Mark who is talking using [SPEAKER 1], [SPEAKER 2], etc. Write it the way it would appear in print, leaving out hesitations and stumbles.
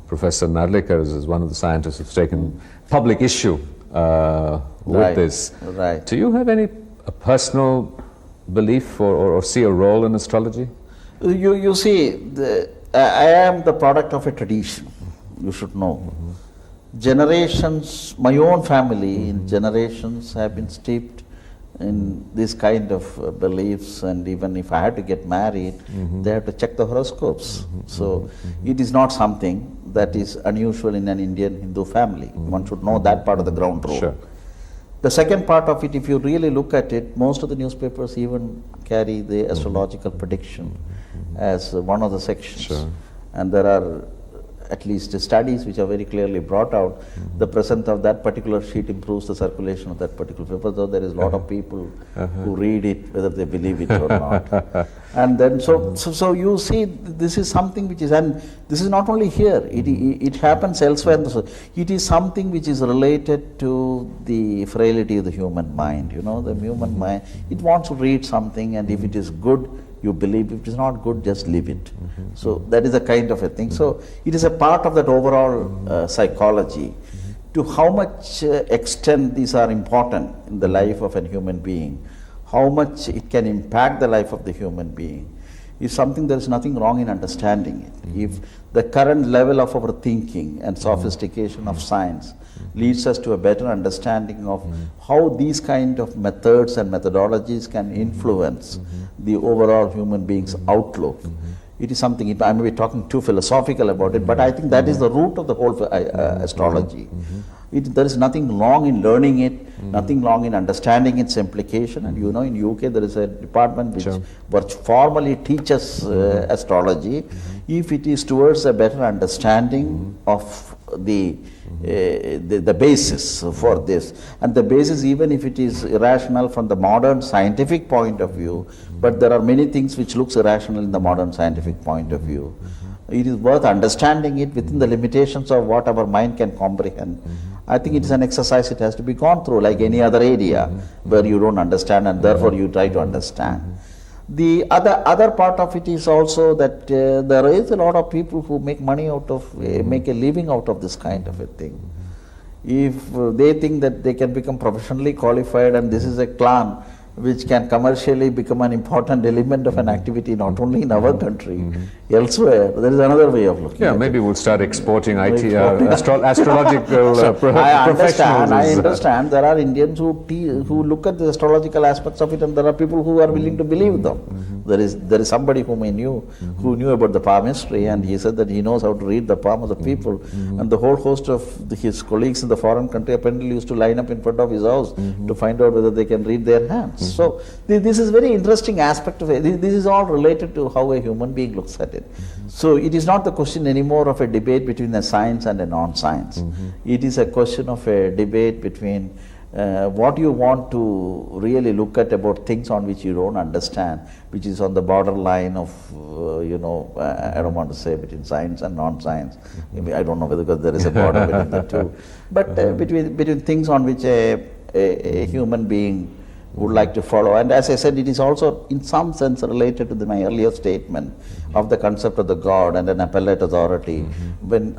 [SPEAKER 1] Professor Narlikar is one of the scientists who's taken public issue with this.
[SPEAKER 2] Right.
[SPEAKER 1] Do you have any personal belief or see a role in astrology?
[SPEAKER 2] You see, I am the product of a tradition, you should know. Generations, my own family in generations have been steeped in this kind of beliefs, and even if I had to get married, they have to check the horoscopes. So it is not something that is unusual in an Indian Hindu family. One should know that part of the ground rule.
[SPEAKER 1] Sure.
[SPEAKER 2] The second part of it, if you really look at it, most of the newspapers even carry the astrological prediction as one of the sections.
[SPEAKER 1] Sure.
[SPEAKER 2] And there are at least studies which are very clearly brought out. The presence of that particular sheet improves the circulation of that particular paper, though there is a lot of people who read it, whether they believe it or not. And then, so you see, this is something which is, and this is not only here, it happens elsewhere. It is something which is related to the frailty of the human mind. You know, the human mind, it wants to read something, and if it is good, you believe. If it is not good, just leave it. So that is a kind of a thing. So it is a part of that overall psychology. To how much extent these are important in the life of a human being, how much it can impact the life of the human being, is something there is nothing wrong in understanding it. If the current level of our thinking and sophistication of science leads us to a better understanding of how these kind of methods and methodologies can influence the overall human being's outlook. It is something, I may be talking too philosophical about it, but I think that is the root of the whole astrology. There is nothing wrong in learning it, nothing wrong in understanding its implication. And you know, in UK there is a department which formally teaches astrology, if it is towards a better understanding of the basis for this. And the basis, even if it is irrational from the modern scientific point of view, but there are many things which looks irrational in the modern scientific point of view. It is worth understanding it within the limitations of what our mind can comprehend. I think it is an exercise it has to be gone through like any other area where you don't understand and therefore you try to understand. The other part of it is also that there is a lot of people who make money out of, make a living out of this kind of a thing. If they think that they can become professionally qualified and this is a clan which can commercially become an important element of an activity not only in our country, elsewhere, there is another way of looking at it.
[SPEAKER 1] Maybe we'll start exporting IT, astrological professionals.
[SPEAKER 2] I understand. There are Indians who look at the astrological aspects of it, and there are people who are willing to believe them. There is somebody whom I knew, who knew about the palmistry, and he said that he knows how to read the palm of the people, and the whole host of his colleagues in the foreign country apparently used to line up in front of his house to find out whether they can read their hands. So this is very interesting aspect of it. This is all related to how a human being looks at it. So it is not the question anymore of a debate between a science and a non-science. It is a question of a debate between what you want to really look at about things on which you don't understand, which is on the borderline of, I don't want to say between science and non-science. I don't know whether because there is a border between the two. But between things on which a human being would like to follow. And as I said, it is also in some sense related to my earlier statement of the concept of the God and an appellate authority. When